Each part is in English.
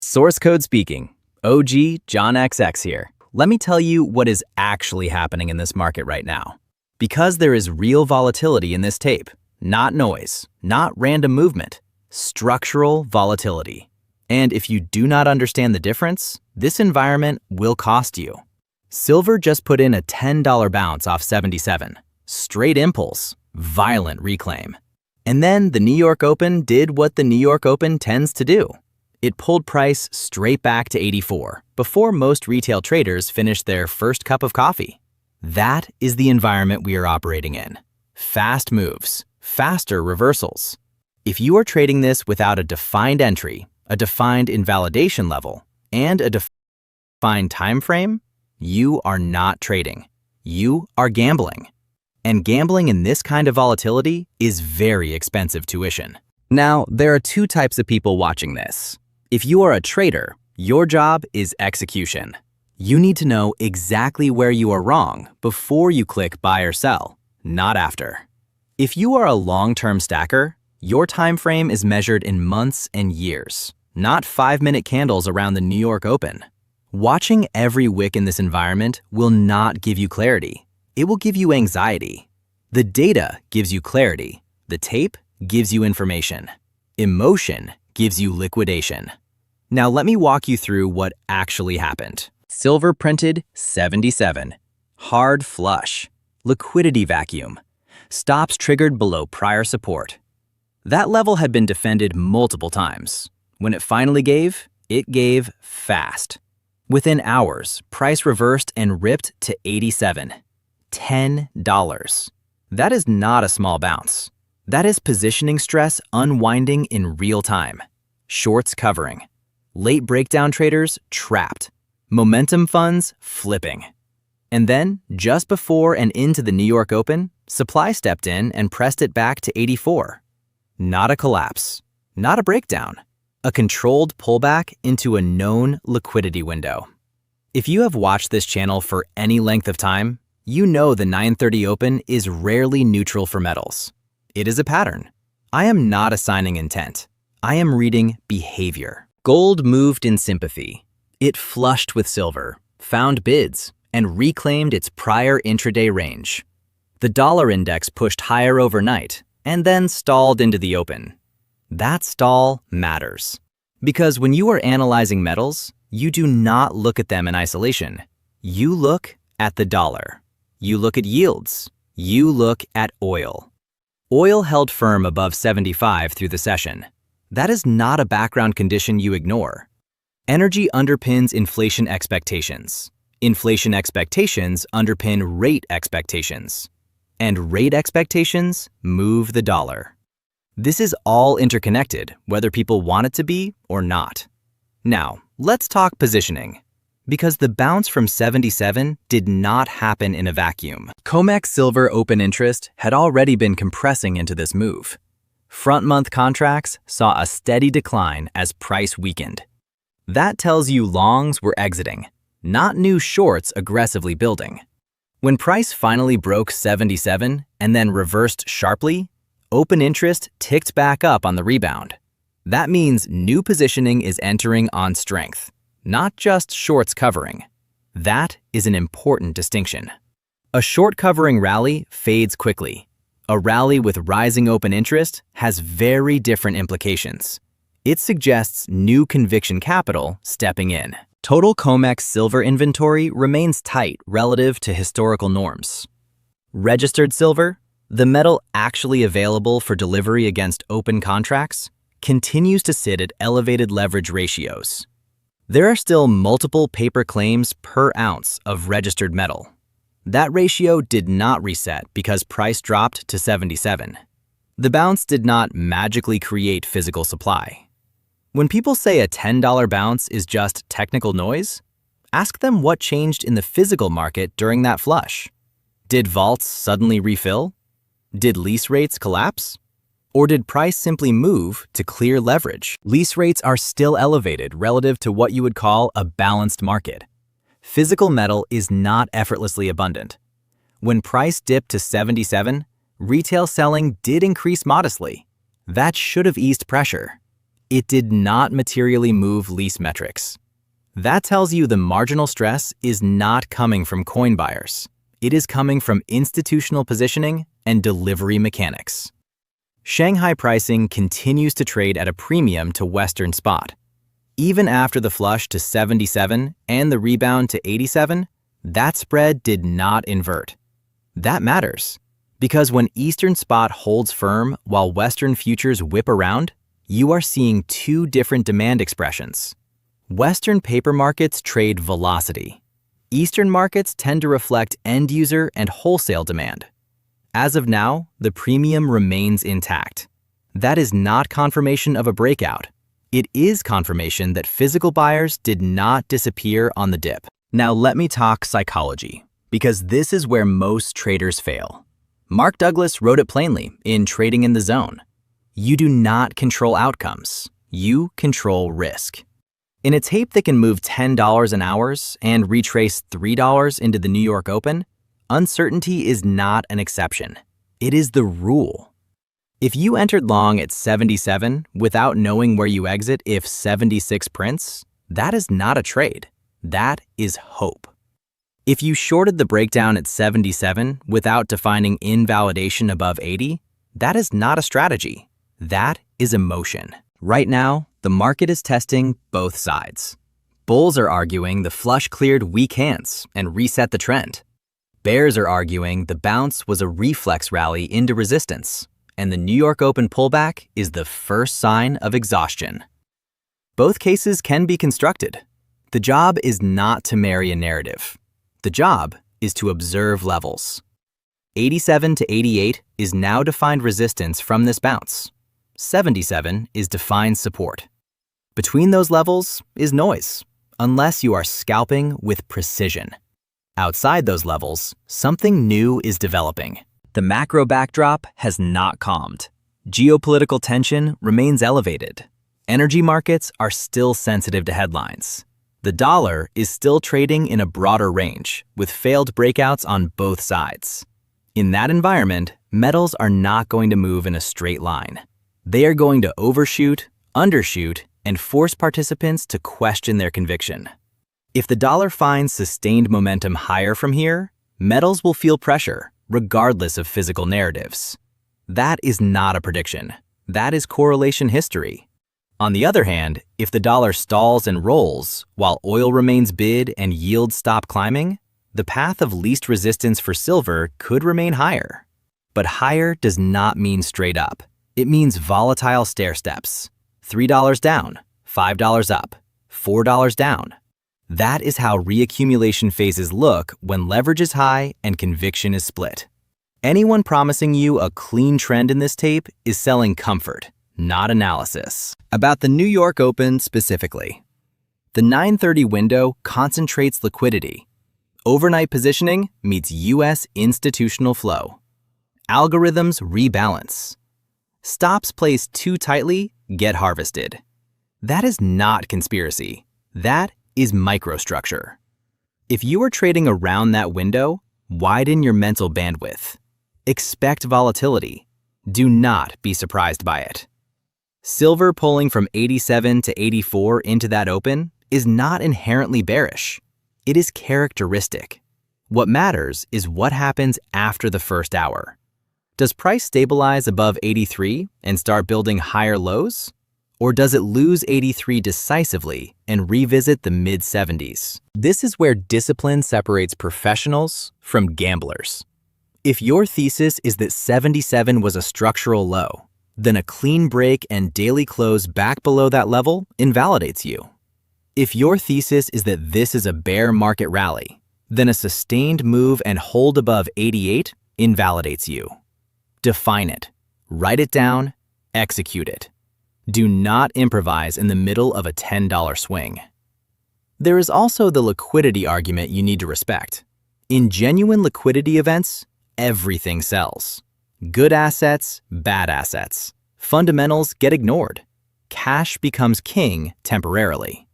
Source code speaking. OG John XX here. Let me tell you what is actually happening in this market right now. Because there is real volatility in this tape, not noise, not random movement, structural volatility. And if you do not understand the difference, this environment will cost you. Silver just put in a $10 bounce off 77. Straight impulse, violent reclaim. And then the New York Open did what the New York Open tends to do. It pulled price straight back to 84 before most retail traders finished their first cup of coffee. That is the environment we are operating in. Fast moves, faster reversals. If you are trading this without a defined entry, a defined invalidation level, and a defined time frame, you are not trading. You are gambling. And gambling in this kind of volatility is very expensive tuition. Now, there are two types of people watching this. If you are a trader, your job is execution. You need to know exactly where you are wrong before you click buy or sell, not after. If you are a long-term stacker, your time frame is measured in months and years, not 5-minute candles around the New York Open. Watching every wick in this environment will not give you clarity. It will give you anxiety. The data gives you clarity. The tape gives you information. Emotion gives you liquidation. Now let me walk you through what actually happened. Silver printed 77. Hard flush. Liquidity vacuum. Stops triggered below prior support. That level had been defended multiple times. When it finally gave, it gave fast. Within hours, price reversed and ripped to 87. $10. That is not a small bounce. That is positioning stress unwinding in real time. Shorts covering. Late breakdown traders trapped. Momentum funds flipping. And then, just before and into the New York Open, supply stepped in and pressed it back to 84. Not a collapse. Not a breakdown. A controlled pullback into a known liquidity window. If you have watched this channel for any length of time, you know the 930 Open is rarely neutral for metals. It is a pattern. I am not assigning intent. I am reading behavior. Gold moved in sympathy. It flushed with silver, found bids, and reclaimed its prior intraday range. The dollar index pushed higher overnight and then stalled into the open. That stall matters. Because when you are analyzing metals, you do not look at them in isolation. You look at the dollar. You look at yields. You look at oil. Oil held firm above 75 through the session. That is not a background condition you ignore. Energy underpins inflation expectations. Inflation expectations underpin rate expectations. And rate expectations move the dollar. This is all interconnected, whether people want it to be or not. Now, let's talk positioning. Because the bounce from 77 did not happen in a vacuum. COMEX silver open interest had already been compressing into this move. Front-month contracts saw a steady decline as price weakened. That tells you longs were exiting, not new shorts aggressively building. When price finally broke 77 and then reversed sharply, open interest ticked back up on the rebound. That means new positioning is entering on strength, not just shorts covering. That is an important distinction. A short covering rally fades quickly. A rally with rising open interest has very different implications. It suggests new conviction capital stepping in. Total COMEX silver inventory remains tight relative to historical norms. Registered silver, the metal actually available for delivery against open contracts, continues to sit at elevated leverage ratios. There are still multiple paper claims per ounce of registered metal. That ratio did not reset because price dropped to 77. The bounce did not magically create physical supply. When people say a $10 bounce is just technical noise, ask them what changed in the physical market during that flush. Did vaults suddenly refill? Did lease rates collapse? Or did price simply move to clear leverage? Lease rates are still elevated relative to what you would call a balanced market. Physical metal is not effortlessly abundant. When price dipped to 77, retail selling did increase modestly. That should have eased pressure. It did not materially move lease metrics. That tells you the marginal stress is not coming from coin buyers. It is coming from institutional positioning and delivery mechanics. Shanghai pricing continues to trade at a premium to Western spot. Even after the flush to 77 and the rebound to 87, that spread did not invert. That matters, because when Eastern spot holds firm while Western futures whip around, you are seeing two different demand expressions. Western paper markets trade velocity. Eastern markets tend to reflect end-user and wholesale demand. As of now, the premium remains intact. That is not confirmation of a breakout. It is confirmation that physical buyers did not disappear on the dip. Now let me talk psychology, because this is where most traders fail. Mark Douglas wrote it plainly in Trading in the Zone. You do not control outcomes. You control risk. In a tape that can move $10 an hour and retrace $3 into the New York Open, uncertainty is not an exception. It is the rule. If you entered long at 77 without knowing where you exit if 76 prints, that is not a trade. That is hope. If you shorted the breakdown at 77 without defining invalidation above 80, that is not a strategy. That is emotion. Right now, the market is testing both sides. Bulls are arguing the flush cleared weak hands and reset the trend. Bears are arguing the bounce was a reflex rally into resistance, and the New York Open pullback is the first sign of exhaustion. Both cases can be constructed. The job is not to marry a narrative. The job is to observe levels. 87 to 88 is now defined resistance from this bounce. 77 is defined support. Between those levels is noise, unless you are scalping with precision. Outside those levels, something new is developing. The macro backdrop has not calmed. Geopolitical tension remains elevated. Energy markets are still sensitive to headlines. The dollar is still trading in a broader range, with failed breakouts on both sides. In that environment, metals are not going to move in a straight line. They are going to overshoot, undershoot, and force participants to question their conviction. If the dollar finds sustained momentum higher from here, metals will feel pressure, regardless of physical narratives. That is not a prediction. That is correlation history. On the other hand, if the dollar stalls and rolls, while oil remains bid and yields stop climbing, the path of least resistance for silver could remain higher. But higher does not mean straight up. It means volatile stairsteps. $3 down, $5 up, $4 down. That is how reaccumulation phases look when leverage is high and conviction is split. Anyone promising you a clean trend in this tape is selling comfort, not analysis. About the New York Open specifically. The 9:30 window concentrates liquidity. Overnight positioning meets U.S. institutional flow. Algorithms rebalance. Stops placed too tightly get harvested. That is not conspiracy. That is microstructure. If you are trading around that window, widen your mental bandwidth. Expect volatility. Do not be surprised by it. Silver pulling from 87 to 84 into that open is not inherently bearish. It is characteristic. What matters is what happens after the first hour. Does price stabilize above 83 and start building higher lows? Or does it lose 83 decisively and revisit the mid-70s? This is where discipline separates professionals from gamblers. If your thesis is that 77 was a structural low, then a clean break and daily close back below that level invalidates you. If your thesis is that this is a bear market rally, then a sustained move and hold above 88 invalidates you. Define it, write it down, execute it. Do not improvise in the middle of a $10 swing. There is also the liquidity argument you need to respect. In genuine liquidity events, everything sells. Good assets, bad assets. Fundamentals get ignored. Cash becomes king temporarily.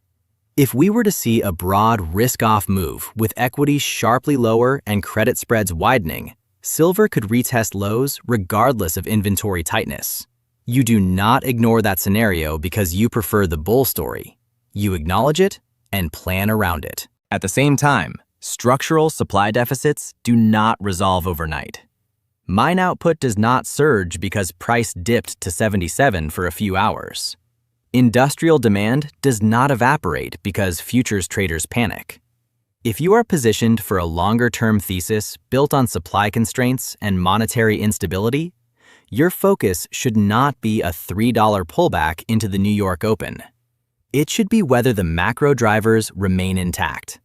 If we were to see a broad risk-off move with equities sharply lower and credit spreads widening, silver could retest lows regardless of inventory tightness. You do not ignore that scenario because you prefer the bull story. You acknowledge it and plan around it. At the same time, structural supply deficits do not resolve overnight. Mine output does not surge because price dipped to 77 for a few hours. Industrial demand does not evaporate because futures traders panic. If you are positioned for a longer-term thesis built on supply constraints and monetary instability, your focus should not be a $3 pullback into the New York Open. It should be whether the macro drivers remain intact.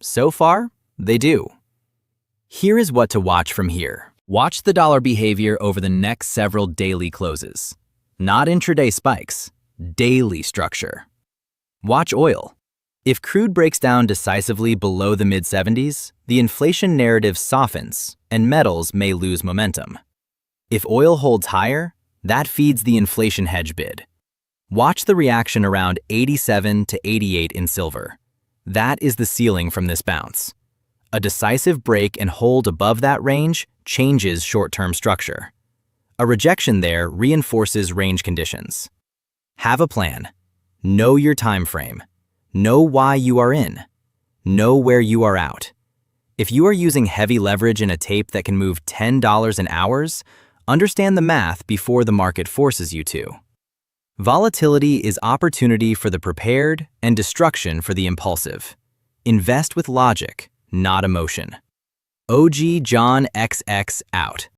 So far, they do. Here is what to watch from here. Watch the dollar behavior over the next several daily closes. Not intraday spikes, daily structure. Watch oil. If crude breaks down decisively below the mid-70s, the inflation narrative softens and metals may lose momentum. If oil holds higher, that feeds the inflation hedge bid. Watch the reaction around 87 to 88 in silver. That is the ceiling from this bounce. A decisive break and hold above that range changes short-term structure. A rejection there reinforces range conditions. Have a plan. Know your time frame. Know why you are in. Know where you are out. If you are using heavy leverage in a tape that can move $10 in hours, understand the math before the market forces you to. Volatility is opportunity for the prepared and destruction for the impulsive. Invest with logic, not emotion. OG John XX out.